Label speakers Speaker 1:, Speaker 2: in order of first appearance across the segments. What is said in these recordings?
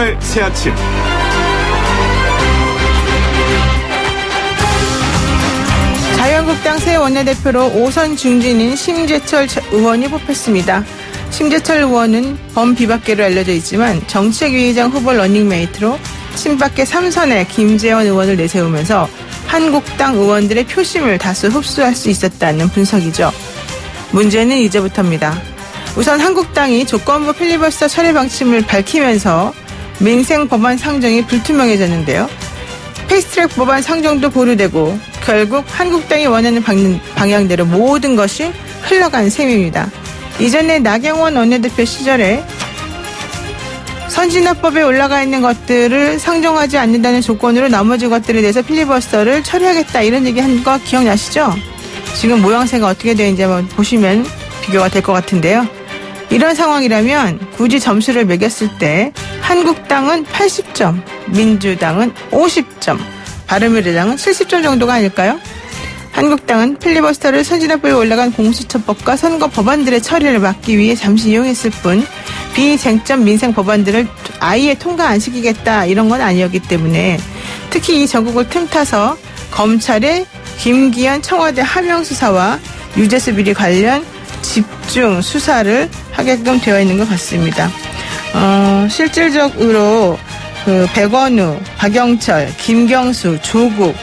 Speaker 1: 출발 새아침.
Speaker 2: 자유한국당 새 원내대표로 5선 중진인 심재철 의원이 뽑혔습니다. 심재철 의원은 범비박계로 알려져 있지만 정책위의장 후보 러닝메이트로 친박계 3선에 김재원 의원을 내세우면서 한국당 의원들의 표심을 다수 흡수할 수 있었다는 분석이죠. 문제는 이제부터입니다. 우선 한국당이 조건부 필리버스터 처리 방침을 밝히면서 민생 법안 상정이 불투명해졌는데요. 패스트트랙 법안 상정도 보류되고 결국 한국당이 원하는 방향대로 모든 것이 흘러간 셈입니다. 이전에 나경원 원내대표 시절에 선진화법에 올라가 있는 것들을 상정하지 않는다는 조건으로 나머지 것들에 대해서 필리버스터를 처리하겠다 이런 얘기 한 거 기억나시죠? 지금 모양새가 어떻게 되는지 한번 보시면 비교가 될 것 같은데요. 이런 상황이라면 굳이 점수를 매겼을 때 한국당은 80점, 민주당은 50점, 바른미래당은 70점 정도가 아닐까요? 한국당은 필리버스터를 선진화법에 올라간 공수처법과 선거 법안들의 처리를 막기 위해 잠시 이용했을 뿐 비쟁점 민생 법안들을 아예 통과 안 시키겠다 이런 건 아니었기 때문에 특히 이 전국을 틈타서 검찰의 김기현 청와대 하명수사와 유재수 비리 관련 집중 수사를 하게끔 되어 있는 것 같습니다. 실질적으로 백원우, 박영철, 김경수, 조국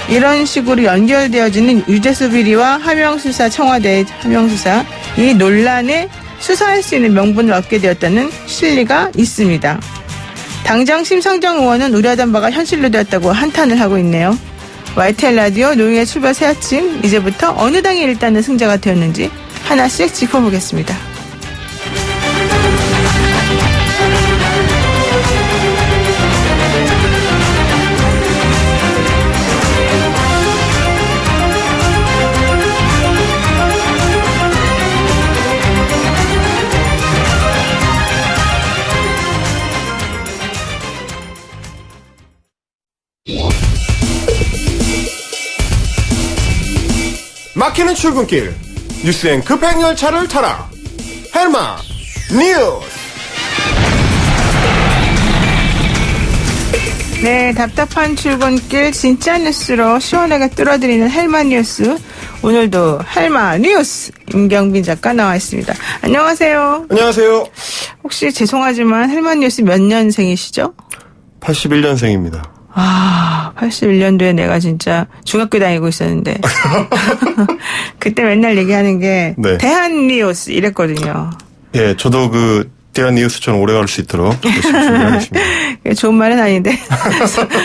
Speaker 2: 이런 식으로 연결되어지는 유재수 비리와 하명수사, 청와대의 하명수사 이 논란에 수사할 수 있는 명분을 얻게 되었다는 실리가 있습니다. 당장 심상정 의원은 우려하던 바가 현실로 되었다고 한탄을 하고 있네요. YTN 라디오 노영의 출발 새아침, 이제부터 어느 당이 일단은 승자가 되었는지 하나씩 짚어보겠습니다.
Speaker 1: 막히는 출근길 뉴스엔 급행 열차를 타라. 헬마 뉴스.
Speaker 2: 네, 답답한 출근길 진짜 뉴스로 시원하게 뚫어드리는 헬마 뉴스. 오늘도 헬마 뉴스 임경빈 작가 나와 있습니다. 안녕하세요.
Speaker 1: 안녕하세요.
Speaker 2: 혹시 죄송하지만 헬마 뉴스 몇 년생이시죠?
Speaker 1: 81년생입니다.
Speaker 2: 81년도에 내가 진짜 중학교 다니고 있었는데 그때 맨날 얘기하는 게 네. 대한뉴스 이랬거든요.
Speaker 1: 예, 저도 그 대한뉴스처럼 오래 갈 수 있도록 열심히 준비하겠습니다.
Speaker 2: 좋은 말은 아닌데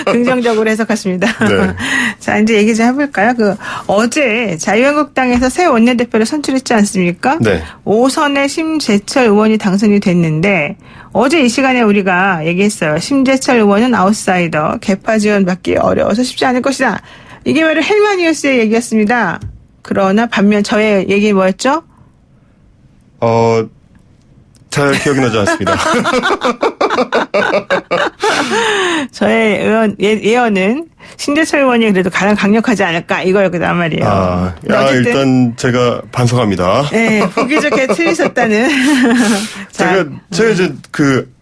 Speaker 2: 긍정적으로 해석하십니다. 네. 자, 이제 얘기 좀 해볼까요? 어제 자유한국당에서 새 원내대표를 선출했지 않습니까? 네. 5선의 심재철 의원이 당선이 됐는데 어제 이 시간에 우리가 얘기했어요. 심재철 의원은 아웃사이더, 개파 지원 받기 어려워서 쉽지 않을 것이다. 이게 바로 헬마 뉴스의 얘기였습니다. 그러나 반면 저의 얘기 뭐였죠?
Speaker 1: 잘 기억이 나지 않습니다.
Speaker 2: 저의 예언은 심재철 의원이 그래도 가장 강력하지 않을까 이거였단 말이에요.
Speaker 1: 일단 제가 반성합니다.
Speaker 2: 네, 보기 좋게 틀리셨다는.
Speaker 1: 제가 이제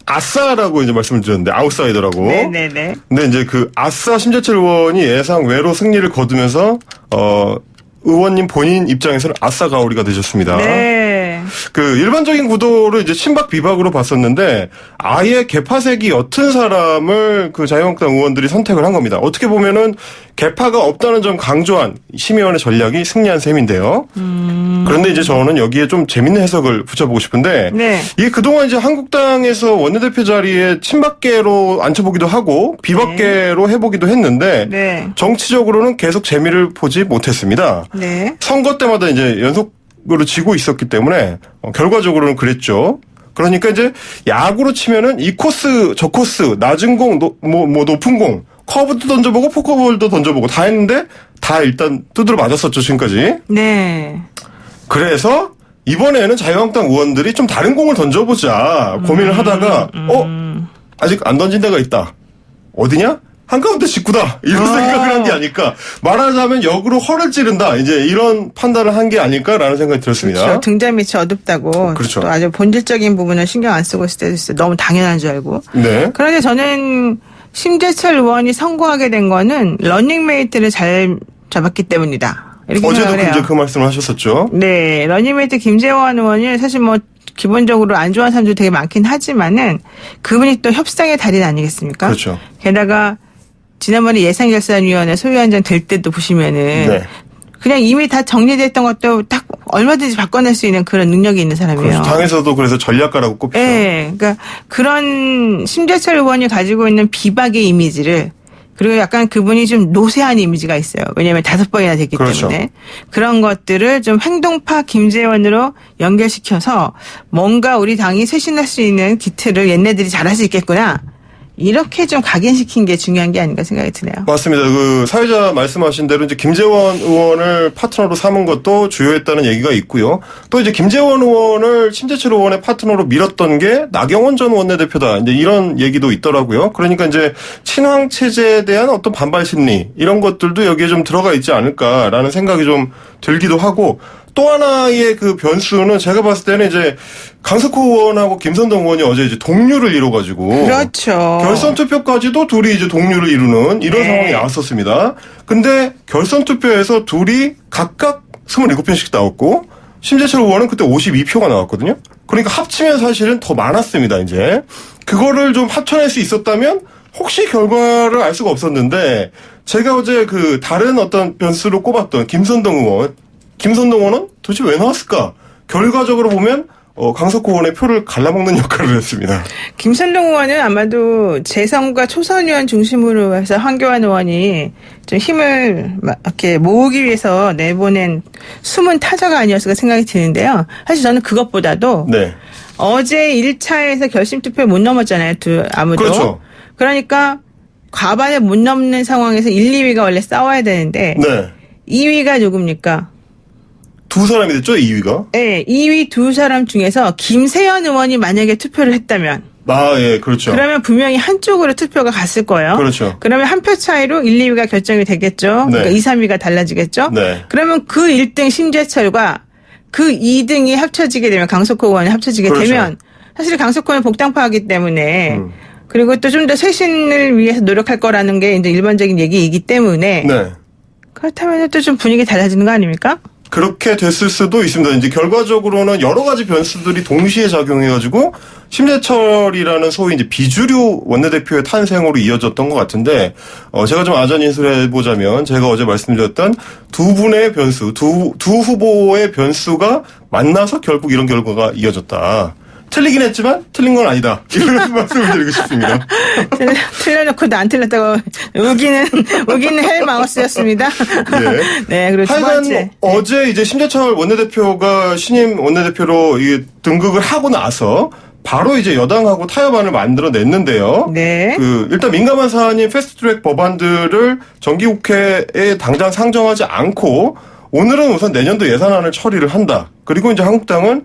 Speaker 1: 아싸라고 이제 말씀을 드렸는데 아웃사이더라고.
Speaker 2: 네네네.
Speaker 1: 근데 이제 아싸 심재철 의원이 예상 외로 승리를 거두면서 의원님 본인 입장에서는 아싸 가오리가 되셨습니다.
Speaker 2: 네.
Speaker 1: 일반적인 구도를 이제 친박 비박으로 봤었는데 아예 개파색이 옅은 사람을 자유한국당 의원들이 선택을 한 겁니다. 어떻게 보면은 개파가 없다는 점 강조한 심의원의 전략이 승리한 셈인데요. 그런데 이제 저는 여기에 좀 재밌는 해석을 붙여보고 싶은데 네. 이게 그동안 이제 한국당에서 원내대표 자리에 친박계로 앉혀보기도 하고 비박계로 해보기도 했는데 네. 정치적으로는 계속 재미를 보지 못했습니다. 네. 선거 때마다 이제 연속으로 지고 있었기 때문에 결과적으로는 그랬죠. 그러니까 이제 야구로 치면은 이 코스 저 코스 낮은 공 높은 공 커브도 던져보고 포커볼도 던져보고 다 했는데 다 일단 두드려 맞았었죠 지금까지. 네. 그래서 이번에는 자유한국당 의원들이 좀 다른 공을 던져보자 고민을 하다가 아직 안 던진 데가 있다. 어디냐? 한가운데 직구다 이런 생각을 한 게 아닐까. 말하자면 역으로 허를 찌른다. 이제 이런 판단을 한 게 아닐까라는 생각이 들었습니다.
Speaker 2: 그렇죠. 등잔 밑이 어둡다고.
Speaker 1: 그렇죠.
Speaker 2: 또 아주 본질적인 부분을 신경 안 쓰고 있을 때도 있어요. 너무 당연한 줄 알고.
Speaker 1: 네.
Speaker 2: 그런데 저는 심재철 의원이 성공하게 된 거는 러닝메이트를 잘 잡았기 때문이다. 이렇게
Speaker 1: 어제도
Speaker 2: 생각을 해요.
Speaker 1: 이제 그 말씀을 하셨었죠.
Speaker 2: 네. 러닝메이트 김재원 의원이 사실 뭐 기본적으로 안 좋아하는 사람들이 되게 많긴 하지만은 그분이 또 협상의 달인 아니겠습니까?
Speaker 1: 그렇죠.
Speaker 2: 게다가 지난번에 예산결산위원회 소위원장 될 때도 보시면은
Speaker 1: 네.
Speaker 2: 그냥 이미 다 정리됐던 것도 딱 얼마든지 바꿔낼 수 있는 그런 능력이 있는 사람이에요.
Speaker 1: 그렇죠. 당에서도 그래서 전략가라고 꼽히죠.
Speaker 2: 네, 그러니까 그런 심재철 의원이 가지고 있는 비박의 이미지를 그리고 약간 그분이 좀 노쇠한 이미지가 있어요. 왜냐하면 5번이나 됐기
Speaker 1: 그렇죠.
Speaker 2: 때문에 그런 것들을 좀 행동파 김재원으로 연결시켜서 뭔가 우리 당이 쇄신할 수 있는 기틀을 얘네들이 잘할 수 있겠구나. 이렇게 좀 각인시킨 게 중요한 게 아닌가 생각이 드네요.
Speaker 1: 맞습니다. 그 사회자 말씀하신 대로 이제 김재원 의원을 파트너로 삼은 것도 주요했다는 얘기가 있고요. 또 이제 김재원 의원을 심재철 의원의 파트너로 밀었던 게 나경원 전 원내대표다. 이제 이런 얘기도 있더라고요. 그러니까 이제 친황 체제에 대한 어떤 반발 심리 이런 것들도 여기에 좀 들어가 있지 않을까라는 생각이 좀 들기도 하고. 또 하나의 그 변수는 제가 봤을 때는 이제 강석호 의원하고 김선동 의원이 어제 이제 동률을 이뤄가지고.
Speaker 2: 그렇죠.
Speaker 1: 결선 투표까지도 둘이 이제 동률을 이루는 이런
Speaker 2: 네.
Speaker 1: 상황이 나왔었습니다. 근데 결선 투표에서 둘이 각각 27표씩 나왔고, 심재철 의원은 그때 52표가 나왔거든요. 그러니까 합치면 사실은 더 많았습니다, 이제. 그거를 좀 합쳐낼 수 있었다면 혹시 결과를 알 수가 없었는데, 제가 어제 그 다른 어떤 변수로 꼽았던 김선동 의원은 도대체 왜 나왔을까? 결과적으로 보면 강석호 의원의 표를 갈라먹는 역할을 했습니다.
Speaker 2: 김선동 의원은 아마도 재선과 초선 의원 중심으로 해서 황교안 의원이 좀 힘을 이렇게 모으기 위해서 내보낸 숨은 타자가 아니었을까 생각이 드는데요. 사실 저는 그것보다도
Speaker 1: 네.
Speaker 2: 어제 1차에서 결심 투표 못 넘었잖아요. 아무도.
Speaker 1: 그렇죠.
Speaker 2: 그러니까 과반을 못 넘는 상황에서 1, 2위가 원래 싸워야 되는데
Speaker 1: 네.
Speaker 2: 2위가 누굽니까?
Speaker 1: 두 사람이 됐죠, 2위가?
Speaker 2: 네, 2위 두 사람 중에서 김세연 의원이 만약에 투표를 했다면
Speaker 1: 예, 그렇죠.
Speaker 2: 그러면 분명히 한쪽으로 투표가 갔을 거예요.
Speaker 1: 그렇죠.
Speaker 2: 그러면 한 표 차이로 1, 2위가 결정이 되겠죠.
Speaker 1: 네.
Speaker 2: 그러니까 2, 3위가 달라지겠죠.
Speaker 1: 네.
Speaker 2: 그러면 그 1등 심재철과 그 2등이 합쳐지게 되면 강석호 의원이 합쳐지게
Speaker 1: 그렇죠.
Speaker 2: 되면 사실 강석호는 복당파이기 때문에 그리고 또 좀 더 쇄신을 위해서 노력할 거라는 게 이제 일반적인 얘기이기 때문에
Speaker 1: 네.
Speaker 2: 그렇다면 또 좀 분위기 달라지는 거 아닙니까?
Speaker 1: 그렇게 됐을 수도 있습니다. 이제 결과적으로는 여러 가지 변수들이 동시에 작용해가지고 심재철이라는 소위 이제 비주류 원내대표의 탄생으로 이어졌던 것 같은데, 제가 좀 아전 인수해보자면 제가 어제 말씀드렸던 두 분의 변수, 두 후보의 변수가 만나서 결국 이런 결과가 이어졌다. 틀리긴 했지만 틀린 건 아니다. 이런 말씀을 드리고 싶습니다.
Speaker 2: 틀려놓고도 안 틀렸다고 우기는 헬마우스였습니다.
Speaker 1: 네.
Speaker 2: 네, 그리고 두
Speaker 1: 하여간
Speaker 2: 번째.
Speaker 1: 어제 이제 심재철 원내대표가 신임 원내대표로 등극을 하고 나서 바로 이제 여당하고 타협안을 만들어냈는데요.
Speaker 2: 네.
Speaker 1: 일단 민감한 사안인 패스트트랙 법안들을 정기국회에 당장 상정하지 않고 오늘은 우선 내년도 예산안을 처리를 한다. 그리고 이제 한국당은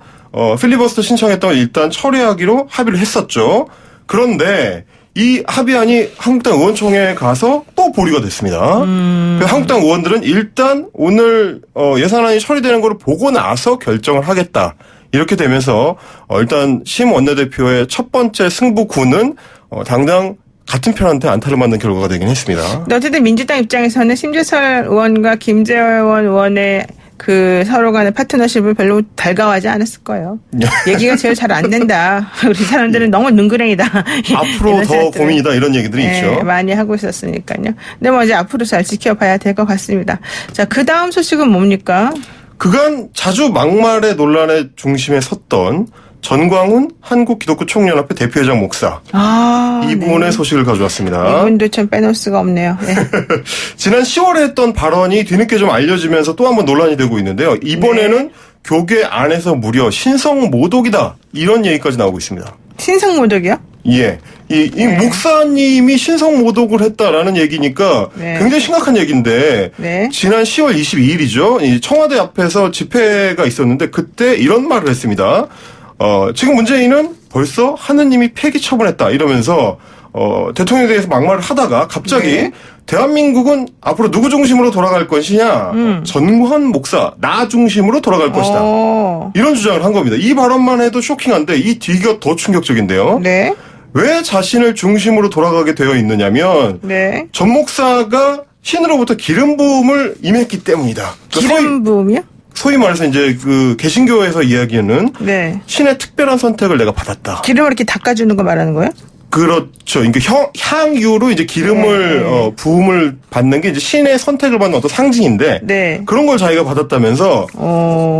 Speaker 1: 필리버스터 신청했던 걸 일단 처리하기로 합의를 했었죠. 그런데 이 합의안이 한국당 의원총회에 가서 또 보류가 됐습니다. 그래서 한국당 의원들은 일단 오늘 예산안이 처리되는 걸 보고 나서 결정을 하겠다. 이렇게 되면서 일단 심 원내대표의 첫 번째 승부구는 당장 같은 편한테 안타를 맞는 결과가 되긴 했습니다.
Speaker 2: 근데 어쨌든 민주당 입장에서는 심재철 의원과 김재원 의원의 그 서로 간의 파트너십을 별로 달가워하지 않았을 거예요. 얘기가 제일 잘 안 된다. 우리 사람들은 너무 능구렁이다.
Speaker 1: 앞으로
Speaker 2: 이런
Speaker 1: 더
Speaker 2: 생각들을,
Speaker 1: 고민이다 이런 얘기들이 있죠.
Speaker 2: 많이 하고 있었으니까요. 근데 뭐 이제 앞으로 잘 지켜봐야 될 것 같습니다. 자, 그 다음 소식은 뭡니까?
Speaker 1: 그간 자주 막말의 논란의 중심에 섰던 전광훈 한국기독교총연합회 대표회장 목사. 이분의
Speaker 2: 네.
Speaker 1: 소식을 가져왔습니다.
Speaker 2: 이분도 참 빼놓을 수가 없네요. 네.
Speaker 1: 지난 10월에 했던 발언이 뒤늦게 좀 알려지면서 또 한번 논란이 되고 있는데요. 이번에는 교계 안에서 무려 신성모독이다. 이런 얘기까지 나오고 있습니다.
Speaker 2: 신성모독이요?
Speaker 1: 예. 이 목사님이 신성모독을 했다라는 얘기니까
Speaker 2: 네.
Speaker 1: 굉장히 심각한 얘기인데
Speaker 2: 네.
Speaker 1: 지난 10월 22일이죠. 이 청와대 앞에서 집회가 있었는데 그때 이런 말을 했습니다. 지금 문재인은 벌써 하느님이 폐기 처분했다 이러면서 대통령에 대해서 막말을 하다가 갑자기
Speaker 2: 네.
Speaker 1: 대한민국은 앞으로 누구 중심으로 돌아갈 것이냐, 전관 목사 나 중심으로 돌아갈 것이다. 이런 주장을 한 겁니다. 이 발언만 해도 쇼킹한데 이 뒤가 더 충격적인데요.
Speaker 2: 네.
Speaker 1: 왜 자신을 중심으로 돌아가게 되어 있느냐면
Speaker 2: 네.
Speaker 1: 전 목사가 신으로부터 기름 부음을 임했기 때문이다. 그러니까
Speaker 2: 기름 부음이요?
Speaker 1: 소위 말해서 이제 그 개신교에서 이야기하는
Speaker 2: 네.
Speaker 1: 신의 특별한 선택을 내가 받았다.
Speaker 2: 기름을 이렇게 닦아주는 거 말하는 거예요?
Speaker 1: 그렇죠. 그러니까 향유로 이제 기름을 부음을 받는 게 이제 신의 선택을 받는 어떤 상징인데
Speaker 2: 네.
Speaker 1: 그런 걸 자기가 받았다면서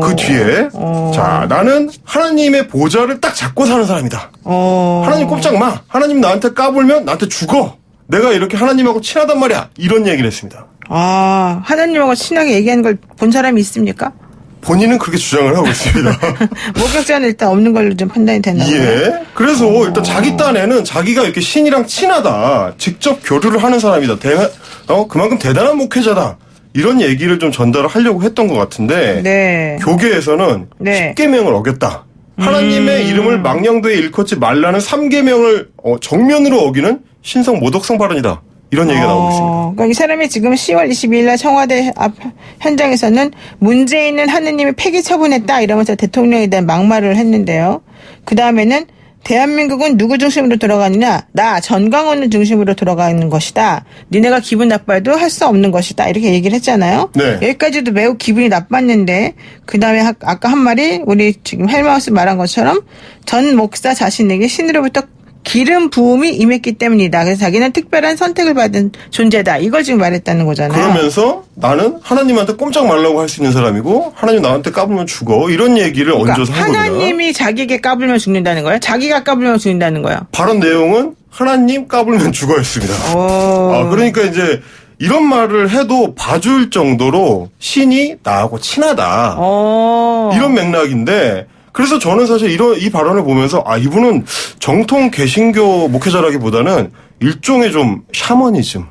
Speaker 1: 그 뒤에 자 나는 하나님의 보좌를 딱 잡고 사는 사람이다. 하나님 꼼짝 마. 하나님 나한테 까불면 나한테 죽어. 내가 이렇게 하나님하고 친하단 말이야. 이런 얘기를 했습니다.
Speaker 2: 아, 하나님하고 친하게 얘기하는 걸 본 사람이 있습니까?
Speaker 1: 본인은 그렇게 주장을 하고 있습니다.
Speaker 2: 목격자는 일단 없는 걸로 좀 판단이 되나요?
Speaker 1: 예. 그래서 일단 자기 딴에는 자기가 이렇게 신이랑 친하다. 직접 교류를 하는 사람이다. 그만큼 대단한 목회자다. 이런 얘기를 좀 전달을 하려고 했던 것 같은데
Speaker 2: 네.
Speaker 1: 교계에서는
Speaker 2: 네.
Speaker 1: 10계명을 어겼다. 하나님의 이름을 망령되이 일컫지 말라는 3계명을 정면으로 어기는 신성 모독성 발언이다. 이런 얘기가 나오고 있습니다.
Speaker 2: 그러니까 이 사람이 지금 10월 22일 날 청와대 앞 현장에서는 문재인은 하느님이 폐기 처분했다 이러면서 대통령에 대한 막말을 했는데요. 그 다음에는 대한민국은 누구 중심으로 돌아가느냐? 나 전광훈을 중심으로 돌아가는 것이다. 니네가 기분 나빠도 할 수 없는 것이다. 이렇게 얘기를 했잖아요.
Speaker 1: 네.
Speaker 2: 여기까지도 매우 기분이 나빴는데 그 다음에 아까 한 말이 우리 지금 헬마우스 말한 것처럼 전 목사 자신에게 신으로부터 기름 부음이 임했기 때문이다. 그래서 자기는 특별한 선택을 받은 존재다. 이걸 지금 말했다는 거잖아요.
Speaker 1: 그러면서 나는 하나님한테 꼼짝 말라고 할 수 있는 사람이고 하나님 나한테 까불면 죽어. 이런 얘기를 얹어서 한 겁니다.
Speaker 2: 하나님이 자기에게 까불면 죽는다는 거예요? 자기가 까불면 죽는다는 거예요?
Speaker 1: 발언 내용은 하나님 까불면 죽어였습니다.
Speaker 2: 오.
Speaker 1: 그러니까 이제 이런 말을 해도 봐줄 정도로 신이 나하고 친하다. 이런 맥락인데 그래서 저는 사실 이 발언을 보면서 이분은 정통 개신교 목회자라기보다는 일종의 좀 샤머니즘.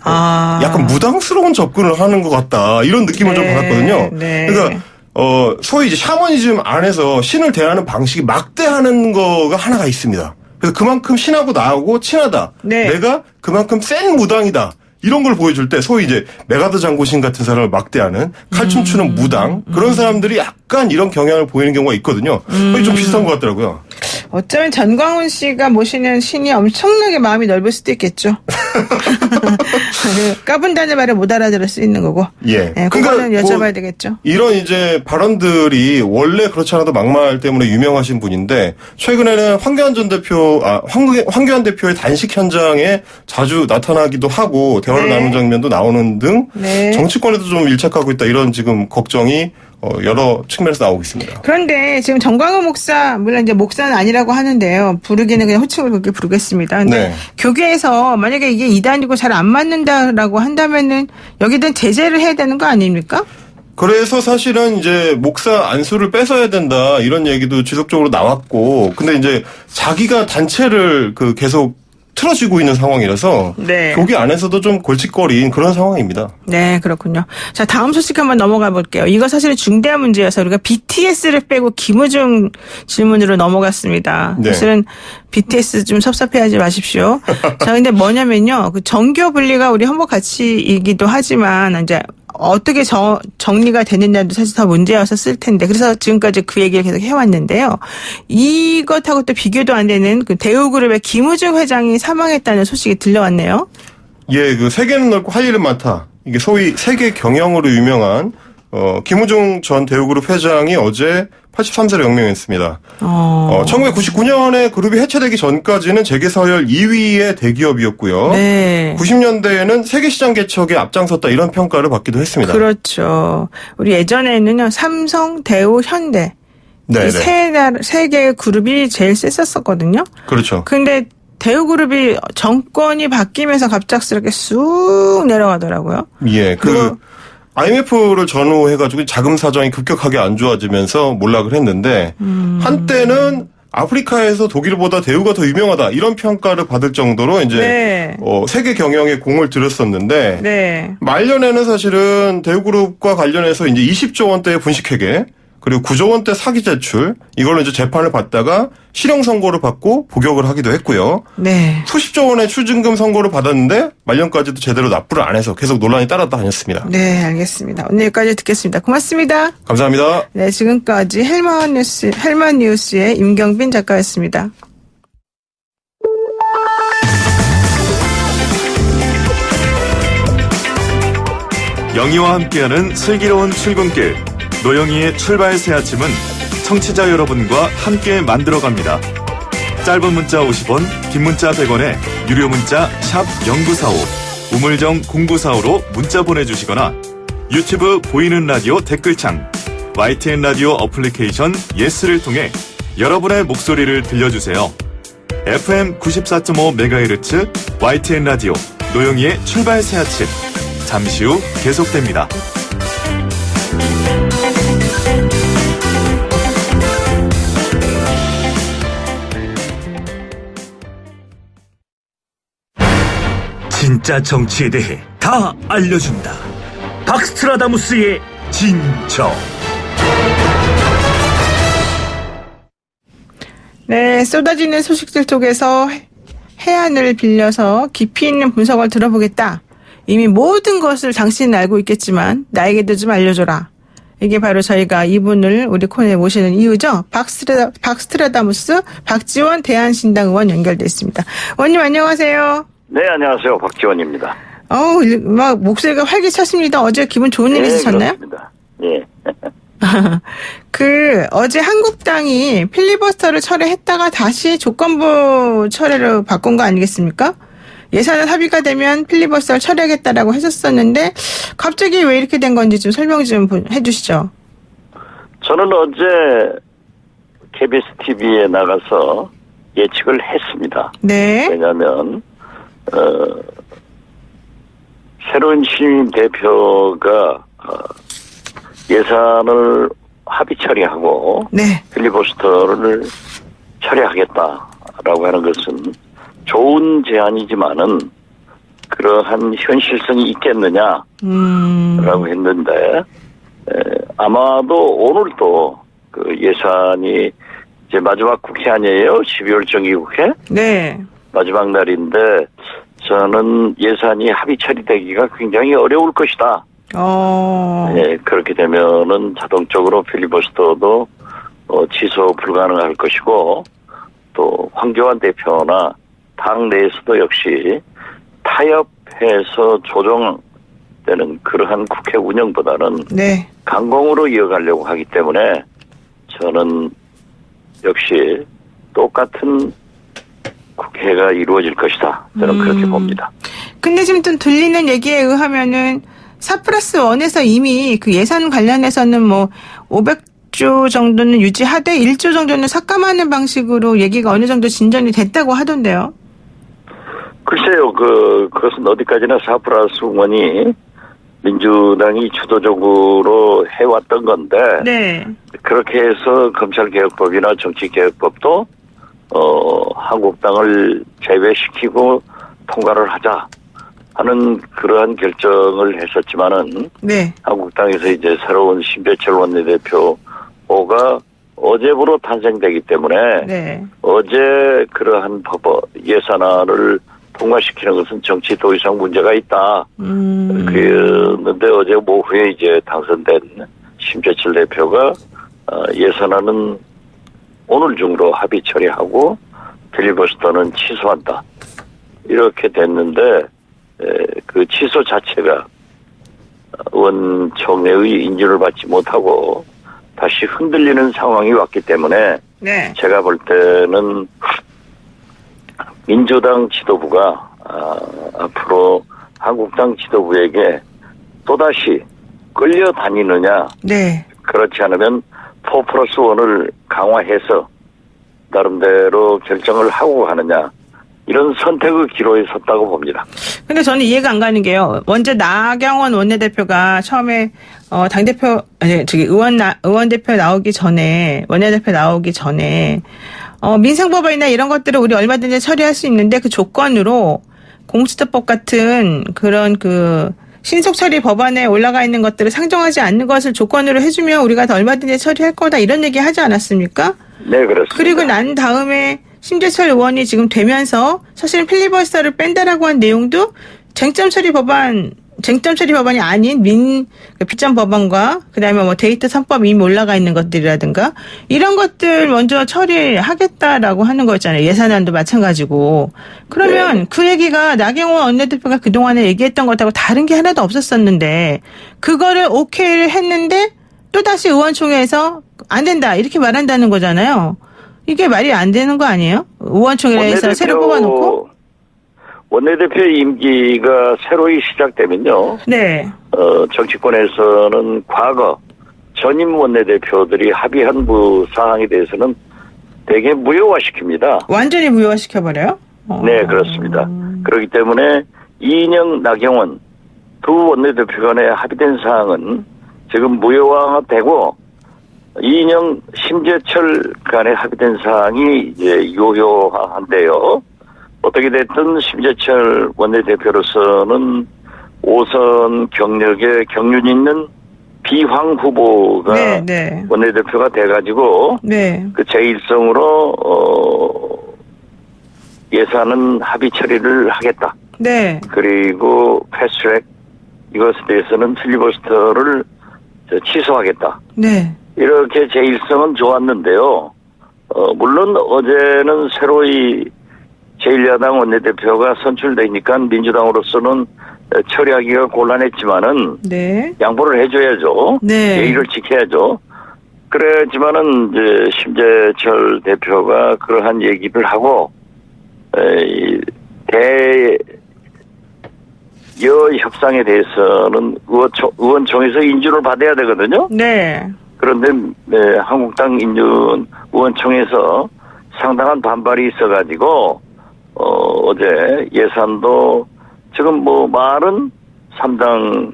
Speaker 1: 약간 무당스러운 접근을 하는 것 같다. 이런 느낌을 좀 받았거든요.
Speaker 2: 네.
Speaker 1: 그러니까 소위 이제 샤머니즘 안에서 신을 대하는 방식이 막대하는 거가 하나가 있습니다. 그래서 그만큼 신하고 나하고 친하다.
Speaker 2: 네.
Speaker 1: 내가 그만큼 센 무당이다. 이런 걸 보여줄 때 소위 이제 메가드 장고신 같은 사람을 막대하는 칼춤 추는 무당 그런 사람들이 약간 이런 경향을 보이는 경우가 있거든요. 좀 비슷한 것 같더라고요.
Speaker 2: 어쩌면 전광훈 씨가 모시는 신이 엄청나게 마음이 넓을 수도 있겠죠. 까분다는 말을 못 알아들을 수 있는 거고.
Speaker 1: 예.
Speaker 2: 그거는
Speaker 1: 그러니까
Speaker 2: 여쭤봐야 되겠죠.
Speaker 1: 이런 이제 발언들이 원래 그렇지 않아도 막말 때문에 유명하신 분인데 최근에는 황교안 대표의 단식 현장에 자주 나타나기도 하고 대화를
Speaker 2: 네.
Speaker 1: 나눈 장면도 나오는 등
Speaker 2: 네.
Speaker 1: 정치권에도 좀 밀착하고 있다 이런 지금 걱정이 여러 측면에서 나오고 있습니다.
Speaker 2: 그런데 지금 정광훈 목사, 물론 이제 목사는 아니라고 하는데요. 부르기는 그냥 호칭을 그렇게 부르겠습니다. 근데
Speaker 1: 네.
Speaker 2: 교계에서 만약에 이게 이단이고 잘 안 맞는다라고 한다면은 여기든 제재를 해야 되는 거 아닙니까?
Speaker 1: 그래서 사실은 이제 목사 안수를 뺏어야 된다 이런 얘기도 지속적으로 나왔고 근데 이제 자기가 단체를 계속 틀어지고 있는 상황이라서
Speaker 2: 네.
Speaker 1: 교계 안에서도 좀 골칫거리인 그런 상황입니다.
Speaker 2: 네, 그렇군요. 자, 다음 소식 한번 넘어가 볼게요. 이거 사실은 중대한 문제여서 우리가 BTS를 빼고 김우중 질문으로 넘어갔습니다.
Speaker 1: 네.
Speaker 2: 사실은 BTS 좀 섭섭해하지 마십시오. 자, 근데 뭐냐면요. 그 정교 분리가 우리 헌법 가치이기도 하지만 이제 어떻게 정리가 되느냐도 사실 더 문제여서 쓸 텐데 그래서 지금까지 그 얘기를 계속 해왔는데요. 이것하고 또 비교도 안 되는 그 대우그룹의 김우중 회장이 사망했다는 소식이 들려왔네요.
Speaker 1: 예, 세계는 넓고 할 일은 많다. 이게 소위 세계 경영으로 유명한 김우중 전 대우그룹 회장이 어제 83세로 영명했습니다. 1999년에 그룹이 해체되기 전까지는 재계서열 2위의 대기업이었고요.
Speaker 2: 네.
Speaker 1: 90년대에는 세계시장 개척에 앞장섰다 이런 평가를 받기도 했습니다.
Speaker 2: 그렇죠. 우리 예전에는요 삼성, 대우, 현대
Speaker 1: 네,
Speaker 2: 세 개의 그룹이 제일 셌었거든요.
Speaker 1: 그렇죠.
Speaker 2: 근데 대우그룹이 정권이 바뀌면서 갑작스럽게 쑥 내려가더라고요.
Speaker 1: 예, IMF를 전후해가지고 자금 사정이 급격하게 안 좋아지면서 몰락을 했는데 한때는 아프리카에서 독일보다 대우가 더 유명하다 이런 평가를 받을 정도로 이제
Speaker 2: 네.
Speaker 1: 세계 경영에 공을 들였었는데
Speaker 2: 네.
Speaker 1: 말년에는 사실은 대우그룹과 관련해서 이제 20조 원대의 분식회계 그리고 9조 원대 사기 제출 이걸로 이제 재판을 받다가 실형 선고를 받고 복역을 하기도 했고요.
Speaker 2: 네.
Speaker 1: 수십조 원의 추징금 선고를 받았는데 말년까지도 제대로 납부를 안 해서 계속 논란이 따라다녔습니다.
Speaker 2: 네, 알겠습니다. 오늘 여기까지 듣겠습니다. 고맙습니다.
Speaker 1: 감사합니다.
Speaker 2: 네, 지금까지 헬만 뉴스의 임경빈 작가였습니다.
Speaker 3: 영희와 함께하는 슬기로운 출근길 노영희의 출발 새 아침은 청취자 여러분과 함께 만들어갑니다. 짧은 문자 50원, 긴 문자 100원에 유료 문자 샵 0945 우물정 0945로 문자 보내주시거나 유튜브 보이는 라디오 댓글창 YTN 라디오 어플리케이션 예스를 통해 여러분의 목소리를 들려주세요. FM 94.5MHz YTN 라디오 노영희의 출발 새 아침 잠시 후 계속됩니다.
Speaker 4: 진짜 정치에 대해 다 알려준다. 박스트라다무스의 진정.
Speaker 2: 네, 쏟아지는 소식들 속에서 해안을 빌려서 깊이 있는 분석을 들어보겠다. 이미 모든 것을 당신은 알고 있겠지만 나에게도 좀 알려줘라. 이게 바로 저희가 이분을 우리 코너에 모시는 이유죠. 박스트라다무스 박지원 대한신당 의원 연결돼 있습니다. 의원님 안녕하세요.
Speaker 5: 네, 안녕하세요. 박지원입니다.
Speaker 2: 막 목소리가 활기차십니다. 어제 기분 좋은 일 있으셨나요?
Speaker 5: 그렇습니다. 예.
Speaker 2: 어제 한국당이 필리버스터를 철회했다가 다시 조건부 철회로 바꾼 거 아니겠습니까? 예산은 합의가 되면 필리버스터를 철회하겠다라고 했었었는데 갑자기 왜 이렇게 된 건지 좀 설명 좀 해주시죠.
Speaker 5: 저는 어제 KBS TV에 나가서 예측을 했습니다.
Speaker 2: 네.
Speaker 5: 왜냐하면 새로운 신임 대표가 예산을 합의 처리하고
Speaker 2: 네.
Speaker 5: 필리버스터를 처리하겠다라고 하는 것은 좋은 제안이지만은 그러한 현실성이 있겠느냐라고 했는데 아마도 오늘도 그 예산이 이제 마지막 국회 아니에요? 12월 정기국회?
Speaker 2: 네.
Speaker 5: 마지막 날인데 저는 예산이 합의 처리되기가 굉장히 어려울 것이다. 예, 그렇게 되면은 자동적으로 필리버스터도 취소 불가능할 것이고 또 황교안 대표나 당 내에서도 역시 타협해서 조정되는 그러한 국회 운영보다는
Speaker 2: 네.
Speaker 5: 강공으로 이어가려고 하기 때문에 저는 역시 똑같은 국회가 이루어질 것이다. 저는 그렇게 봅니다.
Speaker 2: 근데 지금 좀 들리는 얘기에 의하면은 4+1에서 이미 그 예산 관련해서는 뭐 500조 정도는 유지하되 1조 정도는 삭감하는 방식으로 얘기가 어느 정도 진전이 됐다고 하던데요.
Speaker 5: 글쎄요, 그것은 어디까지나 4+1이 민주당이 주도적으로 해왔던 건데,
Speaker 2: 네.
Speaker 5: 그렇게 해서 검찰개혁법이나 정치개혁법도, 한국당을 제외시키고 통과를 하자 하는 그러한 결정을 했었지만은,
Speaker 2: 네.
Speaker 5: 한국당에서 이제 새로운 신배철 원내대표가 어제부로 탄생되기 때문에,
Speaker 2: 네.
Speaker 5: 어제 그러한 예산안을 통과시키는 것은 정치 도의상 문제가 있다. 그런데 어제 오후에 이제 당선된 심재철 대표가 예산안은 오늘 중으로 합의 처리하고 필리버스터는 취소한다. 이렇게 됐는데 그 취소 자체가 의원총회의 인준을 받지 못하고 다시 흔들리는 상황이 왔기 때문에
Speaker 2: 네.
Speaker 5: 제가 볼 때는 민주당 지도부가 앞으로 한국당 지도부에게 또다시 끌려다니느냐,
Speaker 2: 네.
Speaker 5: 그렇지 않으면 4+1을 강화해서 나름대로 결정을 하고 가느냐, 이런 선택의 기로에 섰다고 봅니다.
Speaker 2: 근데 저는 이해가 안 가는 게요. 먼저 나경원 원내대표가 처음에 의원대표 나오기 전에 원내대표 나오기 전에 민생법이나 이런 것들을 우리 얼마든지 처리할 수 있는데 그 조건으로 공수처법 같은 그런 그 신속 처리 법안에 올라가 있는 것들을 상정하지 않는 것을 조건으로 해주면 우리가 더 얼마든지 처리할 거다 이런 얘기 하지 않았습니까?
Speaker 5: 네, 그렇습니다.
Speaker 2: 그리고 난 다음에 심재철 의원이 지금 되면서 사실은 필리버스터를 뺀다라고 한 내용도 쟁점 처리 법안이 아닌 빗점 법안과 그다음에 뭐 데이터 3법 이미 올라가 있는 것들이라든가 이런 것들 먼저 처리하겠다라고 하는 거였잖아요. 예산안도 마찬가지고. 그러면
Speaker 5: 네.
Speaker 2: 그 얘기가 나경원 원내대표가 그동안에 얘기했던 것하고 다른 게 하나도 없었었는데 그거를 오케이를 했는데 또다시 의원총회에서 안 된다 이렇게 말한다는 거잖아요. 이게 말이 안 되는 거 아니에요? 의원총회에서 새로 뽑아놓고?
Speaker 5: 원내대표 임기가 새로이 시작되면요.
Speaker 2: 네.
Speaker 5: 정치권에서는 과거 전임 원내대표들이 합의한 사항에 대해서는 되게 무효화시킵니다.
Speaker 2: 완전히 무효화시켜버려요?
Speaker 5: 네, 그렇습니다. 그렇기 때문에 이인영, 나경원 두 원내대표 간에 합의된 사항은 지금 무효화되고 이인영, 심재철 간에 합의된 사항이 이제 유효한데요. 어떻게 됐든 심재철 원내대표로서는 5선 경력에 경륜 있는 비황 후보가
Speaker 2: 네.
Speaker 5: 원내대표가 돼가지고
Speaker 2: 네.
Speaker 5: 그 제1성으로 예산은 합의 처리를 하겠다.
Speaker 2: 네.
Speaker 5: 그리고 패스트트랙 이것에 대해서는 필리버스터를 취소하겠다.
Speaker 2: 네.
Speaker 5: 이렇게 제1성은 좋았는데요. 물론 어제는 새로이 제1야당 원내대표가 선출되니까 민주당으로서는 처리하기가 곤란했지만은
Speaker 2: 네.
Speaker 5: 양보를 해줘야죠.
Speaker 2: 네.
Speaker 5: 예의를 지켜야죠. 그랬지만은 이제 심재철 대표가 그러한 얘기를 하고 대여 협상에 대해서는 의원총회에서 인준을 받아야 되거든요.
Speaker 2: 네.
Speaker 5: 그런데 한국당 의원총회에서 상당한 반발이 있어가지고 어제 예산도 지금 뭐 말은 3당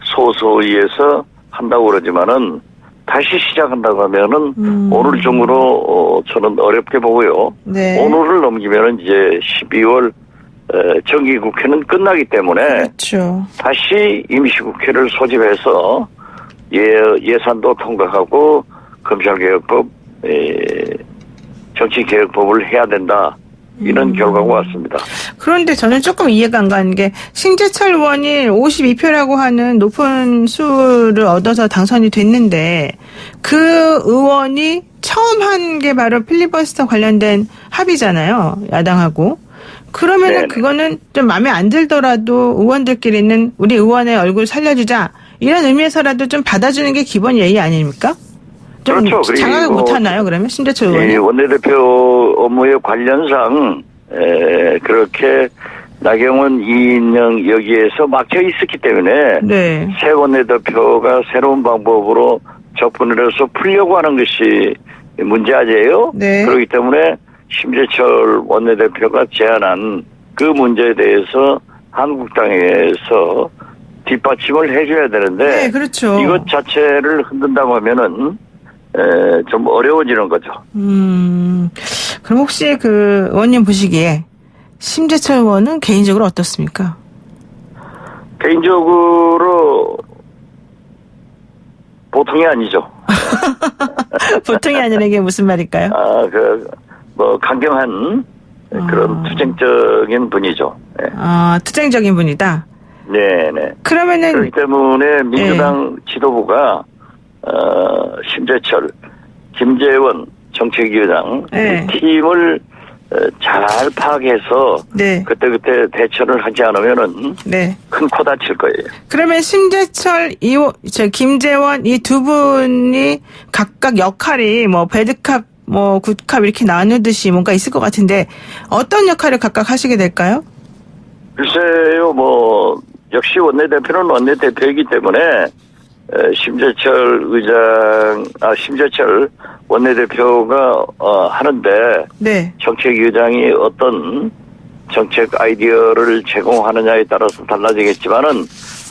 Speaker 5: 소소위에서 한다고 그러지만은 다시 시작한다고 하면은 오늘 중으로 저는 어렵게 보고요.
Speaker 2: 네.
Speaker 5: 오늘을 넘기면은 이제 12월 정기국회는 끝나기 때문에
Speaker 2: 그렇죠.
Speaker 5: 다시 임시국회를 소집해서 예산도 통과하고 검찰개혁법, 정치개혁법을 해야 된다. 이런 결과가 왔습니다.
Speaker 2: 그런데 저는 조금 이해가 안 가는 게 심재철 의원이 52표라고 하는 높은 수를 얻어서 당선이 됐는데 그 의원이 처음 한 게 바로 필리버스터 관련된 합의잖아요. 야당하고. 그러면은
Speaker 5: 네네.
Speaker 2: 그거는 좀 마음에 안 들더라도 의원들끼리는 우리 의원의 얼굴 살려주자 이런 의미에서라도 좀 받아주는 게 기본 예의 아닙니까? 좀
Speaker 5: 그렇죠.
Speaker 2: 장악을 못하나요? 그러면 심재철 의원이?
Speaker 5: 원내대표 업무의 관련상 그렇게 나경원, 이인영 여기에서 막혀 있었기 때문에
Speaker 2: 네.
Speaker 5: 새 원내대표가 새로운 방법으로 접근을 해서 풀려고 하는 것이 문제아니에요.
Speaker 2: 네.
Speaker 5: 그렇기 때문에 심재철 원내대표가 제안한 그 문제에 대해서 한국당에서 뒷받침을 해줘야 되는데
Speaker 2: 네, 그렇죠.
Speaker 5: 이것 자체를 흔든다고 하면은 좀 어려워지는 거죠.
Speaker 2: 그럼 혹시 그 의원님 보시기에 심재철 의원은 개인적으로 어떻습니까?
Speaker 5: 개인적으로 보통이 아니죠.
Speaker 2: 보통이 아니라 이게 무슨 말일까요?
Speaker 5: 강경한 그런 투쟁적인 분이죠. 네.
Speaker 2: 투쟁적인 분이다.
Speaker 5: 네네.
Speaker 2: 그러면은
Speaker 5: 그렇기 때문에 민주당 지도부가 심재철, 김재원 정책위원장
Speaker 2: 네.
Speaker 5: 이 팀을 잘 파악해서
Speaker 2: 네.
Speaker 5: 그때그때 대처를 하지 않으면은
Speaker 2: 네.
Speaker 5: 큰 코 다칠 거예요.
Speaker 2: 그러면 심재철, 김재원 이 두 분이 각각 역할이 뭐 배드캅, 뭐 굿캅 이렇게 나누듯이 뭔가 있을 것 같은데 어떤 역할을 각각 하시게 될까요?
Speaker 5: 글쎄요, 역시 원내대표는 원내대표이기 때문에 심재철 원내대표가 하는데
Speaker 2: 네.
Speaker 5: 정책위원장이 어떤 정책 아이디어를 제공하느냐에 따라서 달라지겠지만은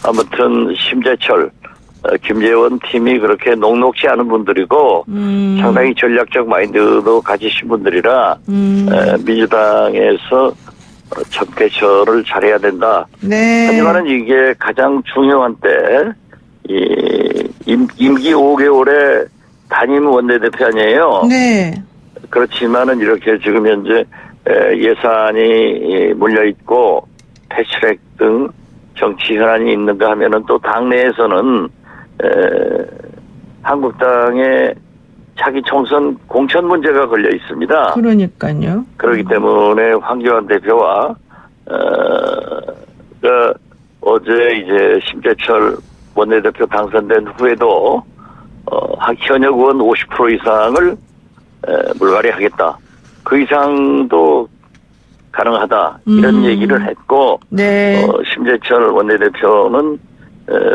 Speaker 5: 아무튼 심재철, 김재원 팀이 그렇게 녹록지 않은 분들이고 상당히 전략적 마인드도 가지신 분들이라 민주당에서 첫 개최를 잘해야 된다.
Speaker 2: 네.
Speaker 5: 하지만은 이게 가장 중요한 때, 임기 5개월에 단임 원내대표 아니에요.
Speaker 2: 네.
Speaker 5: 그렇지만은 이렇게 지금 현재 예산이 몰려있고 패스트트랙 등 정치 현안이 있는가 하면은 또 당내에서는 한국당의 차기 총선 공천 문제가 걸려 있습니다.
Speaker 2: 그러니까요.
Speaker 5: 그렇기 때문에 황교안 대표와 어제 이제 심재철 원내대표 당선된 후에도 현역 의원 50% 이상을 물갈이하겠다. 그 이상도 가능하다. 이런 얘기를 했고
Speaker 2: 네.
Speaker 5: 심재철 원내대표는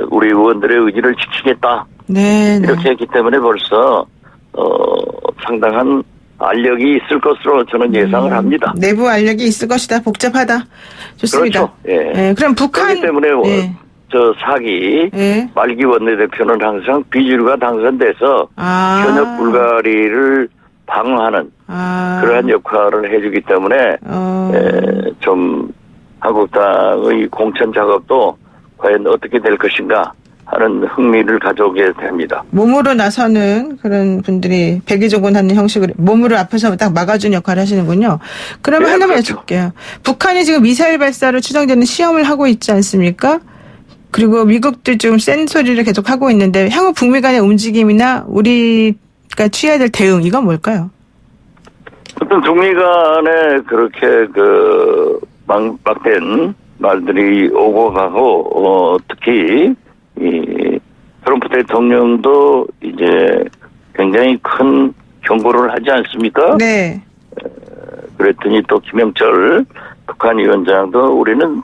Speaker 5: 우리 의원들의 의지를 지키겠다.
Speaker 2: 네.
Speaker 5: 이렇게 했기 때문에 벌써 상당한 알력이 있을 것으로 저는 예상을 합니다.
Speaker 2: 내부 알력이 있을 것이다. 복잡하다. 좋습니다.
Speaker 5: 그렇죠. 예.
Speaker 2: 그럼 북한
Speaker 5: 그렇기 때문에
Speaker 2: 네.
Speaker 5: 저 사기
Speaker 2: 네.
Speaker 5: 말기 원내대표는 항상 비주류가 당선돼서 현역 불가리를 방어하는 그러한 역할을 해주기 때문에 좀 한국당의 공천 작업도 과연 어떻게 될 것인가 하는 흥미를 가져오게 됩니다.
Speaker 2: 몸으로 나서는 그런 분들이 백의종군하는 형식으로 몸으로 앞에서 딱 막아주는 역할을 하시는군요. 그러면
Speaker 5: 네,
Speaker 2: 하나만
Speaker 5: 그렇죠.
Speaker 2: 여쭐게요. 북한이 지금 미사일 발사로 추정되는 시험을 하고 있지 않습니까? 그리고 미국도 좀 센 소리를 계속 하고 있는데 향후 북미 간의 움직임이나 우리가 취해야 될 대응 이건 뭘까요?
Speaker 5: 어떤 북미 간에 그렇게 막된 말들이 오고 가고 특히 이 트럼프 대통령도 이제 굉장히 큰 경고를 하지 않습니까?
Speaker 2: 네.
Speaker 5: 그랬더니 또 김영철 북한 위원장도 우리는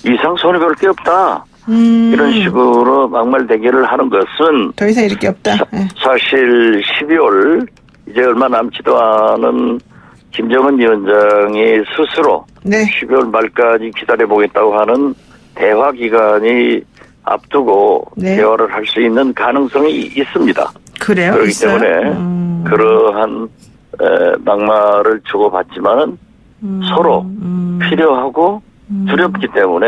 Speaker 5: 이상 손해볼 게 없다. 이런 식으로 막말 대결을 하는 것은
Speaker 2: 더 이상 이럴 게 없다. 네.
Speaker 5: 사실 12월 이제 얼마 남지도 않은 김정은 위원장이 스스로
Speaker 2: 네.
Speaker 5: 12월 말까지 기다려보겠다고 하는 대화 기간이 앞두고
Speaker 2: 네.
Speaker 5: 대화를 할 수 있는 가능성이 있습니다.
Speaker 2: 그래요?
Speaker 5: 그렇기
Speaker 2: 있어요?
Speaker 5: 때문에 그러한 막말을 주고받지만은 서로 필요하고 두렵기 때문에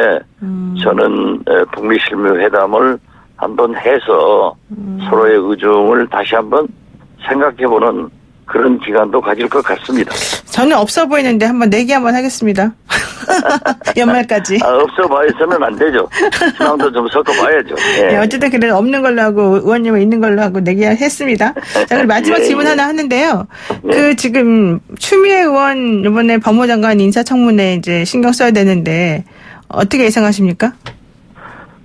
Speaker 5: 저는 북미 실무 회담을 한번 해서 서로의 의중을 다시 한번 생각해보는 그런 기간도 가질 것 같습니다.
Speaker 2: 저는 없어 보이는데 한번 내기 한번 하겠습니다. 연말까지.
Speaker 5: 없어 봐서는 안 되죠. 희망도 좀 섞어봐야죠. 예.
Speaker 2: 네, 어쨌든 그래 없는 걸로 하고 의원님은 있는 걸로 하고 내기 했습니다. 자, 그럼 마지막
Speaker 5: 예,
Speaker 2: 질문
Speaker 5: 예.
Speaker 2: 하나 하는데요.
Speaker 5: 네.
Speaker 2: 지금 추미애 의원 이번에 법무장관 인사청문회 이제 신경 써야 되는데 어떻게 예상하십니까?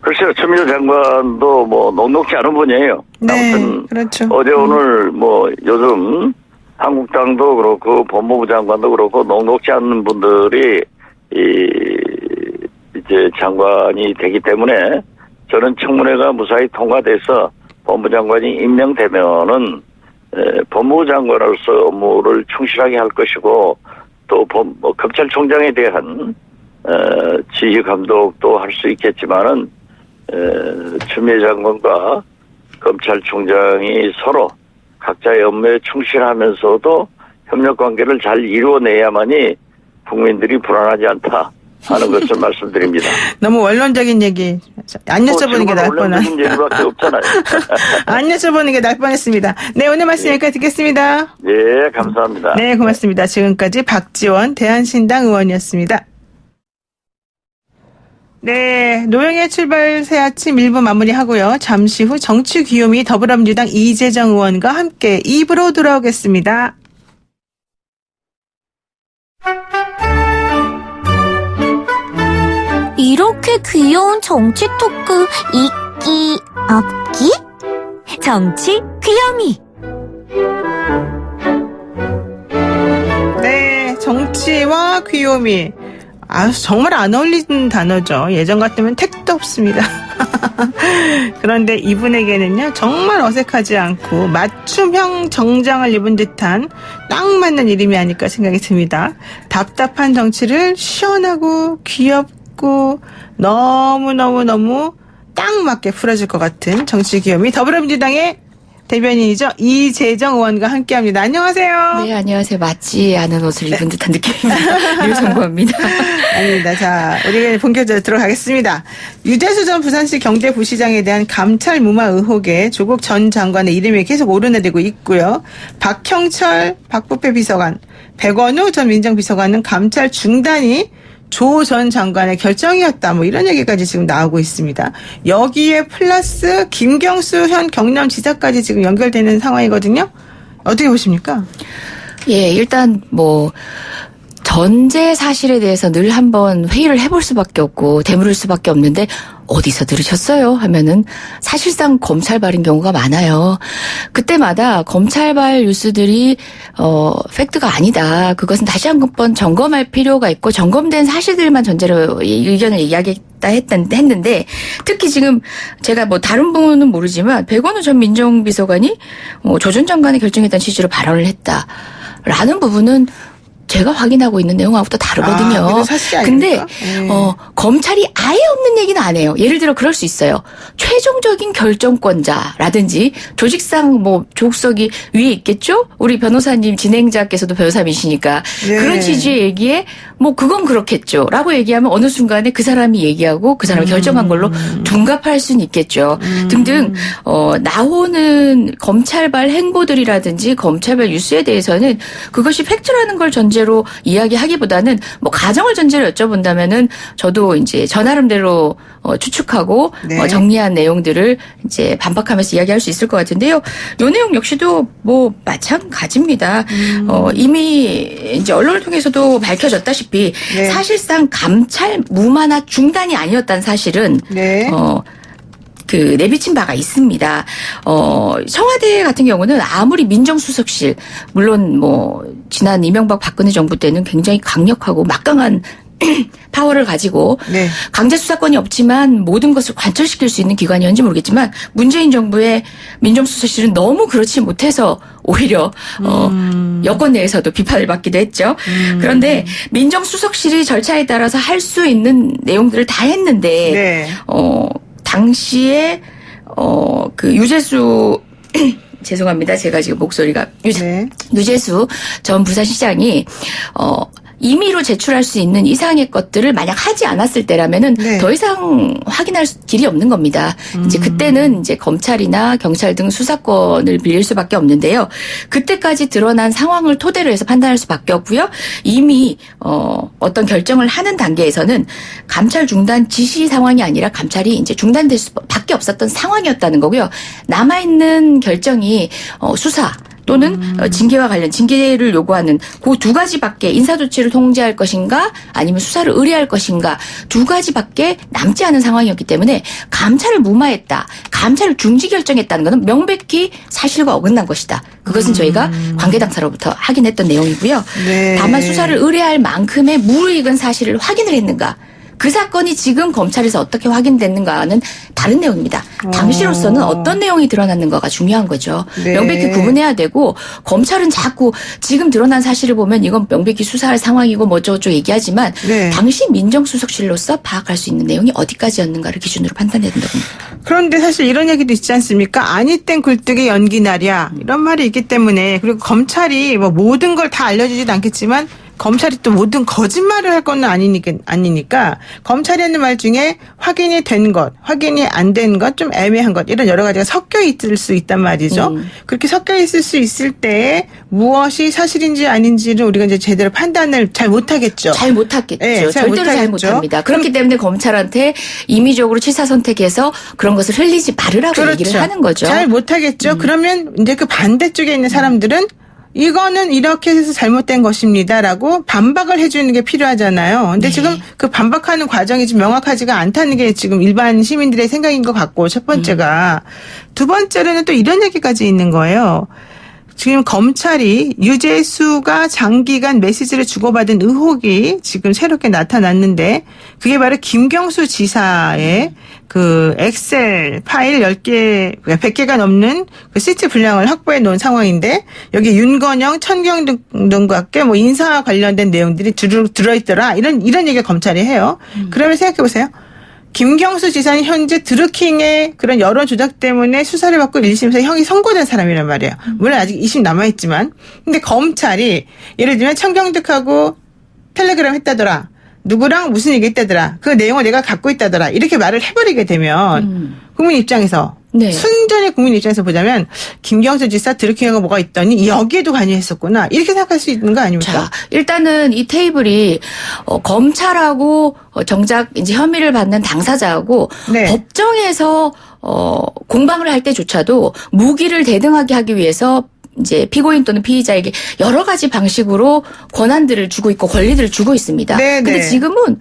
Speaker 5: 글쎄요, 추미애 장관도 뭐 녹록지 않은 분이에요.
Speaker 2: 네,
Speaker 5: 아무튼
Speaker 2: 그렇죠.
Speaker 5: 어제 오늘 뭐 요즘 한국당도 그렇고 법무부 장관도 그렇고 녹록지 않은 분들이 이제 장관이 되기 때문에 저는 청문회가 무사히 통과돼서 법무장관이 임명되면은 법무부 장관으로서 업무를 충실하게 할 것이고 또 검찰총장에 대한 지휘 감독도 할 수 있겠지만은 추미애 장관과 검찰총장이 서로 각자의 업무에 충실하면서도 협력 관계를 잘 이루어내야만이 국민들이 불안하지 않다 하는 것을 말씀드립니다.
Speaker 2: 너무 원론적인 얘기 안 여쭤보는 게 나을 뻔한.
Speaker 5: 원론적인 얘기밖에 없잖아요.
Speaker 2: 안 여쭤보는 게 나을 뻔했습니다. 네, 오늘 말씀 여기까지 듣겠습니다.
Speaker 5: 네, 감사합니다.
Speaker 2: 네, 고맙습니다. 지금까지 박지원 대한신당 의원이었습니다. 네, 노영의 출발 새 아침 1부 마무리하고요. 잠시 후 정치 귀요미 더불어민주당 이재정 의원과 함께 2부로 돌아오겠습니다.
Speaker 6: 이렇게 귀여운 정치 토크 있기 없기? 정치 귀요미.
Speaker 2: 네, 정치와 귀요미. 정말 안 어울리는 단어죠. 예전 같으면 택도 없습니다. 그런데 이분에게는요, 정말 어색하지 않고 맞춤형 정장을 입은 듯한 딱 맞는 이름이 아닐까 생각이 듭니다. 답답한 정치를 시원하고 귀엽고 너무너무너무 딱 맞게 풀어줄 것 같은 정치 귀요미 더불어민주당의 대변인이죠. 이재정 의원과 함께합니다. 안녕하세요.
Speaker 7: 네, 안녕하세요. 맞지 않은 옷을 입은 듯한 느낌입니다. 류성구입니다.
Speaker 2: 아닙니다. 자, 우리 본격적으로 들어가겠습니다. 유재수 전 부산시 경제부시장에 대한 감찰 무마 의혹에 조국 전 장관의 이름이 계속 오르내리고 있고요. 박형철 박부패 비서관, 백원우 전 민정비서관은 감찰 중단이 조 전 장관의 결정이었다. 뭐 이런 얘기까지 지금 나오고 있습니다. 여기에 플러스 김경수 현 경남지사까지 지금 연결되는 상황이거든요. 어떻게 보십니까?
Speaker 7: 예, 일단 전제 사실에 대해서 늘 한번 회의를 해볼 수밖에 없고 되물을 수밖에 없는데 어디서 들으셨어요? 하면은 사실상 검찰발인 경우가 많아요. 그때마다 검찰발 뉴스들이 팩트가 아니다. 그것은 다시 한번 점검할 필요가 있고 점검된 사실들만 전제로 의견을 이야기했다 했는데 특히 지금 제가 다른 부분은 모르지만 백원우 전 민정비서관이 조 전 장관의 결정에 대한 취지로 발언을 했다라는 부분은 제가 확인하고 있는 내용하고 또 다르거든요. 근데 검찰이 아예 없는 얘기는 안 해요. 예를 들어 그럴 수 있어요. 최종적인 결정권자라든지 조직상 조국석이 위에 있겠죠? 우리 변호사님 진행자께서도 변호사이시니까
Speaker 2: 네.
Speaker 7: 그런 취지의 얘기에 그건 그렇겠죠. 라고 얘기하면 어느 순간에 그 사람이 얘기하고 그 사람이 결정한 걸로 둔갑할 수는 있겠죠. 등등 나오는 검찰발 행보들이라든지 검찰발 뉴스에 대해서는 그것이 팩트라는 걸 전제로 이야기하기보다는 가정을 전제로 여쭤본다면은 저도 이제 저 나름대로 추측하고
Speaker 2: 네.
Speaker 7: 정리한 내용들을 이제 반박하면서 이야기할 수 있을 것 같은데요. 이 내용 역시도 마찬가지입니다. 이미 이제 언론을 통해서도 밝혀졌다시피
Speaker 2: 네.
Speaker 7: 사실상 감찰 무마나 중단이 아니었다는 사실은
Speaker 2: 네.
Speaker 7: 내비친 바가 있습니다. 청와대 같은 경우는 아무리 민정수석실, 물론 지난 이명박 박근혜 정부 때는 굉장히 강력하고 막강한 파워를 가지고
Speaker 2: 네.
Speaker 7: 강제 수사권이 없지만 모든 것을 관철시킬 수 있는 기관이었는지 모르겠지만 문재인 정부의 민정수석실은 너무 그렇지 못해서 오히려 여권 내에서도 비판을 받기도 했죠. 그런데 민정수석실이 절차에 따라서 할 수 있는 내용들을 다 했는데
Speaker 2: 네.
Speaker 7: 당시에 유재수 죄송합니다. 제가 지금 목소리가 유재수 전 부산시장이 임의로 제출할 수 있는 이상의 것들을 만약 하지 않았을 때라면은
Speaker 2: 네.
Speaker 7: 더 이상 확인할 길이 없는 겁니다. 이제 그때는 이제 검찰이나 경찰 등 수사권을 빌릴 수밖에 없는데요. 그때까지 드러난 상황을 토대로 해서 판단할 수밖에 없고요. 이미 어떤 결정을 하는 단계에서는 감찰 중단 지시 상황이 아니라 감찰이 이제 중단될 수밖에 없었던 상황이었다는 거고요. 남아 있는 결정이 수사 또는 징계와 관련 징계를 요구하는 그 두 가지밖에 인사조치를 통제할 것인가 아니면 수사를 의뢰할 것인가 두 가지밖에 남지 않은 상황이었기 때문에 감찰을 무마했다. 감찰을 중지 결정했다는 것은 명백히 사실과 어긋난 것이다. 그것은 저희가 관계당사로부터 확인했던 내용이고요.
Speaker 2: 네.
Speaker 7: 다만 수사를 의뢰할 만큼의 무르익은 사실을 확인을 했는가. 그 사건이 지금 검찰에서 어떻게 확인됐는가는 다른 내용입니다. 당시로서는 어떤 내용이 드러났는가가 중요한 거죠.
Speaker 2: 네.
Speaker 7: 명백히 구분해야 되고 검찰은 자꾸 지금 드러난 사실을 보면 이건 명백히 수사할 상황이고 어쩌고저쩌고 얘기하지만
Speaker 2: 네.
Speaker 7: 당시 민정수석실로서 파악할 수 있는 내용이 어디까지였는가를 기준으로 판단해야 된다고 봅니다.
Speaker 2: 그런데 사실 이런 얘기도 있지 않습니까? 아니 땐 굴뚝의 연기 날이야. 이런 말이 있기 때문에 그리고 검찰이 모든 걸 다 알려주지도 않겠지만 검찰이 또 모든 거짓말을 할 건 아니니까 검찰이 하는 말 중에 확인이 된 것, 확인이 안 된 것, 좀 애매한 것 이런 여러 가지가 섞여 있을 수 있단 말이죠. 그렇게 섞여 있을 수 있을 때 무엇이 사실인지 아닌지를 우리가 이제 제대로 판단을 잘 못하겠죠.
Speaker 7: 잘 못하겠죠.
Speaker 2: 네,
Speaker 7: 절대로 잘 못합니다. 그렇기 때문에 검찰한테 임의적으로 취사선택해서 그런 것을 흘리지 말으라고 얘기를 하는 거죠.
Speaker 2: 잘 못하겠죠. 그러면 이제 그 반대쪽에 있는 사람들은 이거는 이렇게 해서 잘못된 것입니다라고 반박을 해주는 게 필요하잖아요. 근데 지금 그 반박하는 과정이 좀 명확하지가 않다는 게 지금 일반 시민들의 생각인 것 같고 첫 번째가 두 번째로는 또 이런 얘기까지 있는 거예요. 지금 검찰이 유재수가 장기간 메시지를 주고받은 의혹이 지금 새롭게 나타났는데 그게 바로 김경수 지사의 그 엑셀 파일 10개, 100개가 넘는 그 시트 분량을 확보해 놓은 상황인데 여기 윤건영, 천경 등과 함께 인사와 관련된 내용들이 들어있더라. 이런 얘기를 검찰이 해요. 그러면 생각해 보세요. 김경수 지사는 현재 드루킹의 그런 여론 조작 때문에 수사를 받고 1심에서 형이 선고된 사람이란 말이에요. 물론 아직 2심 남아있지만. 근데 검찰이 예를 들면 청경득하고 텔레그램 했다더라. 누구랑 무슨 얘기 했다더라. 그 내용을 내가 갖고 있다더라. 이렇게 말을 해버리게 되면 국민 입장에서
Speaker 7: 네.
Speaker 2: 순전히 국민 입장에서 보자면 김경수 지사 드루킹하고 뭐가 있더니 여기에도 관여했었구나. 이렇게 생각할 수 있는 거 아닙니까?
Speaker 7: 자, 일단은 이 테이블이 검찰하고 정작 이제 혐의를 받는 당사자하고
Speaker 2: 네.
Speaker 7: 법정에서 공방을 할 때조차도 무기를 대등하게 하기 위해서 이제 피고인 또는 피의자에게 여러 가지 방식으로 권한들을 주고 있고 권리들을 주고 있습니다.
Speaker 2: 네,
Speaker 7: 근데
Speaker 2: 네.
Speaker 7: 지금은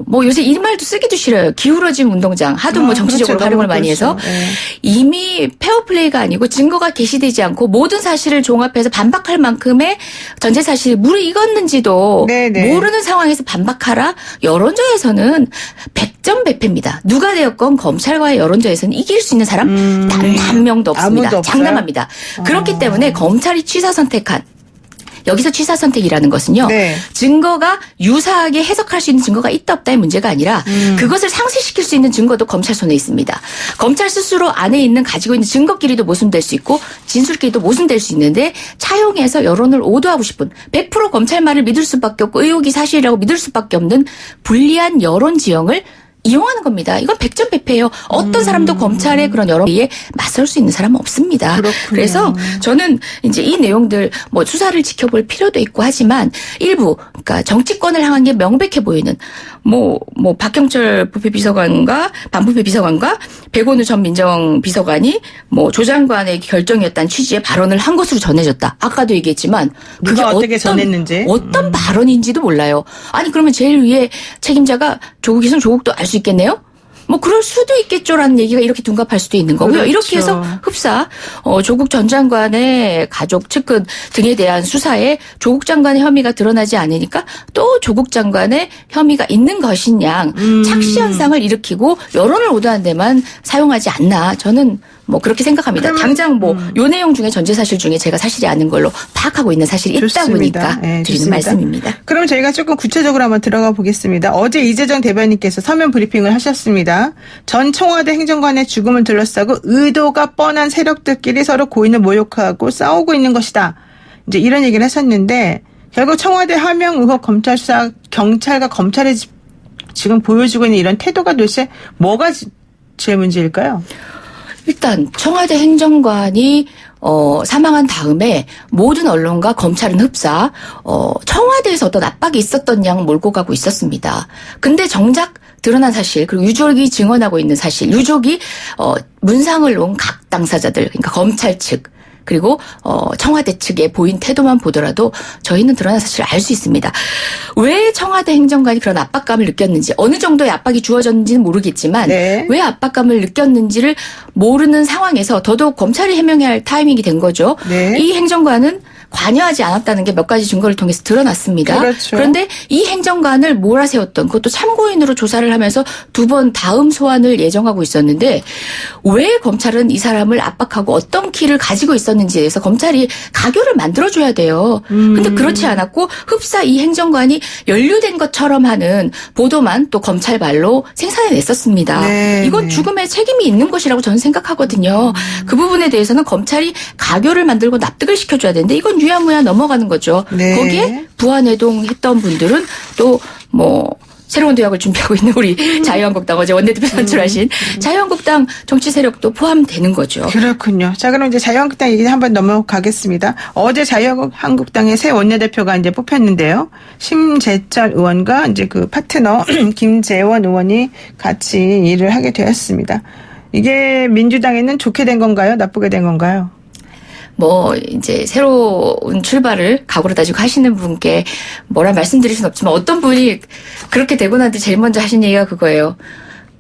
Speaker 7: 뭐 요새 이 말도 쓰기도 싫어요. 기울어진 운동장. 하도 뭐 정치적으로
Speaker 2: 그렇죠.
Speaker 7: 활용을
Speaker 2: 너무
Speaker 7: 많이 해서
Speaker 2: 그렇죠. 네.
Speaker 7: 이미 페어플레이가 아니고 증거가 게시되지 않고 모든 사실을 종합해서 반박할 만큼의 전제 사실이 무르익었는지도
Speaker 2: 네, 네.
Speaker 7: 모르는 상황에서 반박하라. 여론조에서는 100점 배패입니다. 누가 되었건 검찰과의 여론조에서는 이길 수 있는 사람 단 한 명도 없습니다.
Speaker 2: 아무도 없어요?
Speaker 7: 장담합니다. 그렇기 때문에 검찰이 취사 선택한 여기서 취사 선택이라는 것은요.
Speaker 2: 네.
Speaker 7: 증거가 유사하게 해석할 수 있는 증거가 있다 없다의 문제가 아니라 그것을 상쇄시킬 수 있는 증거도 검찰 손에 있습니다. 검찰 스스로 안에 있는 가지고 있는 증거끼리도 모순될 수 있고 진술끼리도 모순될 수 있는데 차용해서 여론을 오도하고 싶은 100% 검찰 말을 믿을 수밖에 없고 의혹이 사실이라고 믿을 수밖에 없는 불리한 여론 지형을 이용하는 겁니다. 이건 100점 배패예요. 어떤 사람도 검찰의 그런 여론에 맞설 수 있는 사람은 없습니다.
Speaker 2: 그렇군요.
Speaker 7: 그래서 저는 이제 이 내용들 뭐 수사를 지켜볼 필요도 있고 하지만 일부 그러니까 정치권을 향한 게 명백해 보이는 뭐 박경철 부패비서관과 반부패 비서관과 백원우 전 민정비서관이 뭐 조 장관의 결정이었다는 취지의 발언을 한 것으로 전해졌다. 아까도 얘기했지만 그게
Speaker 2: 누가 어떻게 전했는지.
Speaker 7: 어떤 발언인지도 몰라요. 아니 그러면 제일 위에 책임자가 조국이선 조국도 알 수 있겠네요? 뭐 그럴 수도 있겠죠라는 얘기가 이렇게 둔갑할 수도 있는 거고요.
Speaker 2: 그렇죠.
Speaker 7: 이렇게 해서 흡사 조국 전 장관의 가족 측근 등에 대한 수사에 조국 장관의 혐의가 드러나지 않으니까 또 조국 장관의 혐의가 있는 것이냐 착시 현상을 일으키고 여론을 오도한 데만 사용하지 않나 저는 뭐 그렇게 생각합니다. 당장 뭐 요 내용 중에 전제 사실 중에 제가 사실이 아닌 걸로 파악하고 있는 사실이 있다
Speaker 2: 좋습니다.
Speaker 7: 보니까
Speaker 2: 네,
Speaker 7: 드리는
Speaker 2: 좋습니다.
Speaker 7: 말씀입니다.
Speaker 2: 그럼 저희가 조금 구체적으로 한번 들어가 보겠습니다. 어제 이재정 대변인께서 서면 브리핑을 하셨습니다. 전 청와대 행정관의 죽음을 둘러싸고 의도가 뻔한 세력들끼리 서로 고인을 모욕하고 싸우고 있는 것이다. 이제 이런 얘기를 하셨는데 결국 청와대 하명 의혹 검찰 수사 경찰과 검찰이 지금 보여주고 있는 이런 태도가 도대체 뭐가 제일 문제일까요?
Speaker 7: 일단 청와대 행정관이 사망한 다음에 모든 언론과 검찰은 흡사 청와대에서 어떤 압박이 있었던 양 몰고 가고 있었습니다. 근데 정작 드러난 사실 그리고 유족이 증언하고 있는 사실 유족이 문상을 놓은 각 당사자들 그러니까 검찰 측 그리고 청와대 측의 보인 태도만 보더라도 저희는 드러난 사실을 알 수 있습니다. 왜 청와대 행정관이 그런 압박감을 느꼈는지 어느 정도의 압박이 주어졌는지는 모르겠지만
Speaker 2: 네.
Speaker 7: 왜 압박감을 느꼈는지를 모르는 상황에서 더더욱 검찰이 해명해야 할 타이밍이 된 거죠.
Speaker 2: 네.
Speaker 7: 이 행정관은 관여하지 않았다는 게 몇 가지 증거를 통해서 드러났습니다.
Speaker 2: 그렇죠.
Speaker 7: 그런데 이 행정관을 몰아세웠던 그것도 참고인으로 조사를 하면서 2번 다음 소환을 예정하고 있었는데 왜 검찰은 이 사람을 압박하고 어떤 키를 가지고 있었는지에 대해서 검찰이 가교를 만들어줘야 돼요. 근데 그렇지 않았고 흡사 이 행정관이 연루된 것처럼 하는 보도만 또 검찰 말로 생산해냈었습니다.
Speaker 2: 네,
Speaker 7: 이건
Speaker 2: 네.
Speaker 7: 죽음에 책임이 있는 것이라고 저는 생각하거든요. 그 부분에 대해서는 검찰이 가교를 만들고 납득을 시켜줘야 되는데 이건 유야무야 넘어가는 거죠.
Speaker 2: 네.
Speaker 7: 거기에 부안해동했던 분들은 또 뭐 새로운 대학을 준비하고 있는 우리 자유한국당 어제 원내대표 선출하신 자유한국당 정치 세력도 포함되는 거죠.
Speaker 2: 그렇군요. 자, 그럼 이제 자유한국당 얘기 한번 넘어가겠습니다. 어제 자유한국당의 새 원내대표가 이제 뽑혔는데요. 심재철 의원과 이제 그 파트너 김재원 의원이 같이 일을 하게 되었습니다. 이게 민주당에는 좋게 된 건가요? 나쁘게 된 건가요?
Speaker 7: 뭐 이제 새로운 출발을 각오로 다지고 하시는 분께 뭐라 말씀드릴 수는 없지만 어떤 분이 그렇게 되고 난 뒤 제일 먼저 하신 얘기가 그거예요.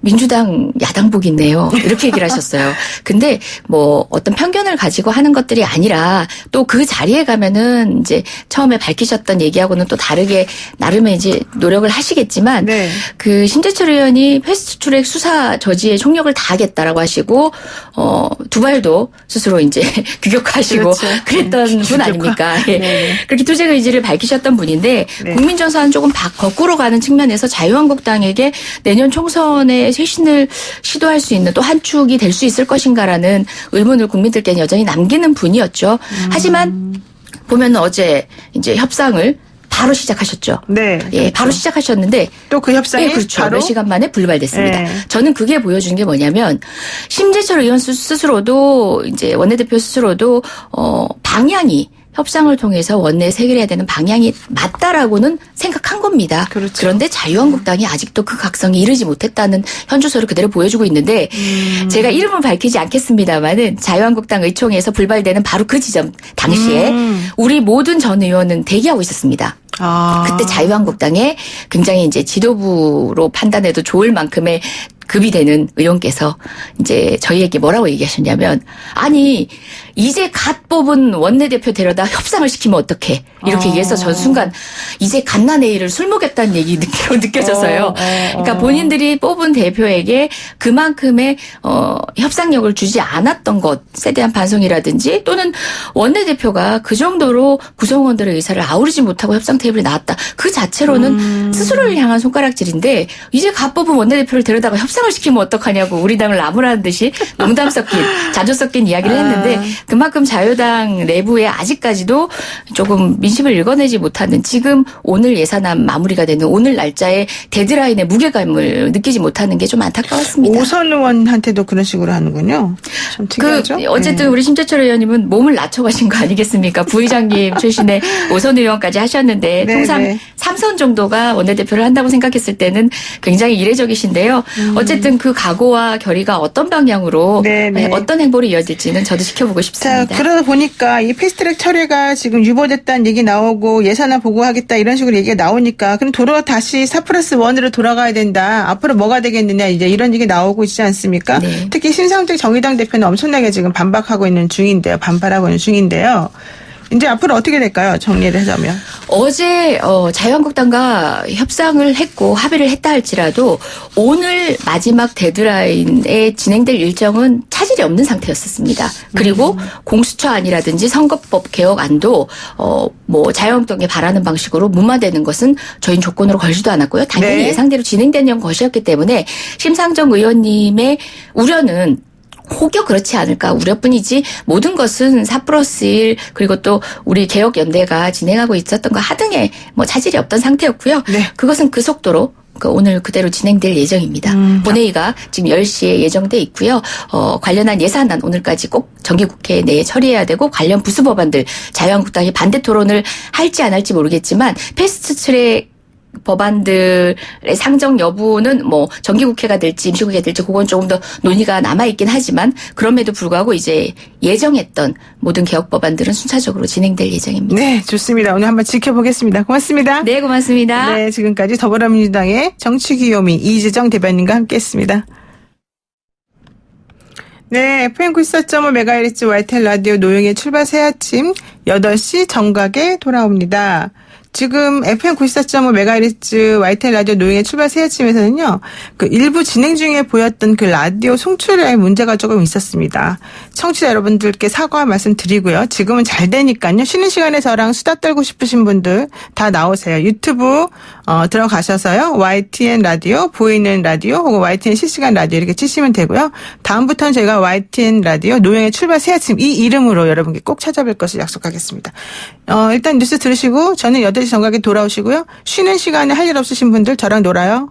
Speaker 7: 민주당 야당복이네요. 이렇게 얘기를 하셨어요. 근데 뭐 어떤 편견을 가지고 하는 것들이 아니라 또 그 자리에 가면은 이제 처음에 밝히셨던 얘기하고는 또 다르게 나름의 이제 노력을 하시겠지만
Speaker 2: 네.
Speaker 7: 그 심재철 의원이 패스트트랙 수사 저지에 총력을 다하겠다라고 하시고 두발도 스스로 이제 규격하시고
Speaker 2: 그렇죠.
Speaker 7: 그랬던 분 아닙니까? 예.
Speaker 2: 네.
Speaker 7: 그렇게 투쟁 의지를 밝히셨던 분인데
Speaker 2: 네.
Speaker 7: 국민정서는 조금 거꾸로 가는 측면에서 자유한국당에게 내년 총선에 쇄신을 시도할 수 있는 또 한 축이 될 수 있을 것인가라는 의문을 국민들께는 여전히 남기는 분이었죠. 하지만 보면 어제 이제 협상을 바로 시작하셨죠.
Speaker 2: 네.
Speaker 7: 예, 바로 시작하셨는데
Speaker 2: 또 그 협상이
Speaker 7: 예, 그렇죠.
Speaker 2: 바로
Speaker 7: 몇 시간 만에 불발됐습니다.
Speaker 2: 네.
Speaker 7: 저는 그게 보여주는 게 뭐냐면 심재철 의원 스스로도 이제 원내대표 스스로도 방향이 협상을 통해서 원내에 해결해야 되는 방향이 맞다라고는 생각한 겁니다.
Speaker 2: 그렇죠.
Speaker 7: 그런데 자유한국당이 아직도 그 각성이 이르지 못했다는 현주소를 그대로 보여주고 있는데 제가 이름은 밝히지 않겠습니다만은 자유한국당 의총에서 불발되는 바로 그 지점 당시에 우리 모든 전 의원은 대기하고 있었습니다. 그때 자유한국당에 굉장히 이제 지도부로 판단해도 좋을 만큼의 급이 되는 의원께서 이제 저희에게 뭐라고 얘기하셨냐면 아니 이제 갓 뽑은 원내대표 데려다 협상을 시키면 어떡해 이렇게 얘기해서 전 순간 이제 갓난애를 술 먹였다는 얘기 느껴져서요. 그러니까 본인들이 뽑은 대표에게 그만큼의 협상력을 주지 않았던 것에 대한 반성이라든지 또는 원내대표가 그 정도로 구성원들의 의사를 아우르지 못하고 협상 테이블에 나왔다. 그 자체로는 스스로를 향한 손가락질인데 이제 갓 뽑은 원내대표를 데려다가 협상을 시키면 어떡하냐고 우리 당을 나무라는 듯이 농담 섞인 자조 섞인 이야기를 했는데 그만큼 자유당 내부에 아직까지도 조금 민심을 읽어내지 못하는 지금 오늘 예산안 마무리가 되는 오늘 날짜에 데드라인의 무게감을 느끼지 못하는 게 좀 안타까웠습니다.
Speaker 2: 오선 의원한테도 그런 식으로 하는군요. 참 특이하죠.
Speaker 7: 어쨌든 우리 심재철 의원님은 몸을 낮춰가신 거 아니겠습니까? 부의장님 출신의 오선 의원까지 하셨는데
Speaker 2: 네,
Speaker 7: 통상
Speaker 2: 네.
Speaker 7: 3선 정도가 원내대표를 한다고 생각했을 때는 굉장히 이례적이신데요. 어쨌든 그 각오와 결의가 어떤 방향으로
Speaker 2: 네, 네.
Speaker 7: 어떤 행보로 이어질지는 저도 지켜보고
Speaker 2: 자,
Speaker 7: 싶습니다.
Speaker 2: 그러다 보니까 이 패스트트랙 철회가 지금 유보됐다는 얘기 나오고 예산안 보고하겠다 이런 식으로 얘기가 나오니까 그럼 다시 4+1으로 돌아가야 된다. 앞으로 뭐가 되겠느냐 이제 이런 얘기 나오고 있지 않습니까?
Speaker 7: 네.
Speaker 2: 특히 신상적 정의당 대표는 엄청나게 지금 반박하고 있는 중인데요. 반발하고 있는 중인데요. 이제 앞으로 어떻게 될까요? 정리를 하자면.
Speaker 7: 어제 자유한국당과 협상을 했고 합의를 했다 할지라도 오늘 마지막 데드라인에 진행될 일정은 차질이 없는 상태였었습니다. 그리고 공수처안이라든지 선거법 개혁안도 뭐 자유한국당이 바라는 방식으로 무마되는 것은 저희는 조건으로 걸지도 않았고요. 당연히
Speaker 2: 네.
Speaker 7: 예상대로 진행되는 것이었기 때문에 심상정 의원님의 우려는 혹여 그렇지 않을까 우려뿐이지 모든 것은 4+1 그리고 또 우리 개혁연대가 진행하고 있었던 거 하등에 뭐 차질이 없던 상태였고요.
Speaker 2: 네.
Speaker 7: 그것은 그 속도로 오늘 그대로 진행될 예정입니다. 본회의가 지금 10시에 예정돼 있고요. 관련한 예산안 오늘까지 꼭 정기국회 내에 처리해야 되고 관련 부수법안들 자유한국당이 반대 토론을 할지 안 할지 모르겠지만 패스트트랙 법안들의 상정 여부는 뭐 정기국회가 될지 임시국회가 될지 그건 조금 더 논의가 남아있긴 하지만 그럼에도 불구하고 이제 예정했던 모든 개혁 법안들은 순차적으로 진행될 예정입니다.
Speaker 2: 네, 좋습니다. 오늘 한번 지켜보겠습니다. 고맙습니다.
Speaker 7: 네, 고맙습니다.
Speaker 2: 네, 지금까지 더불어민주당의 정치귀요미 이재정 대변인과 함께했습니다. 네, FM 94.5MHz YTN 라디오 노영의 출발 새 아침 8시 정각에 돌아옵니다. 지금 FM 94.5MHz YTN 라디오 노영의 출발 새 아침에서는요, 그 일부 진행 중에 보였던 그 라디오 송출에 문제가 조금 있었습니다. 청취자 여러분들께 사과 말씀드리고요. 지금은 잘 되니까요. 쉬는 시간에 저랑 수다 떨고 싶으신 분들 다 나오세요. 유튜브 들어가셔서요. YTN 라디오, 보이는 라디오 혹은 YTN 실시간 라디오 이렇게 치시면 되고요. 다음부터는 저희가 YTN 라디오 노영의 출발 새 아침 이 이름으로 여러분께 꼭 찾아뵐 것을 약속하겠습니다. 일단 뉴스 들으시고 저는 8시 정각에 돌아오시고요. 쉬는 시간에 할 일 없으신 분들 저랑 놀아요.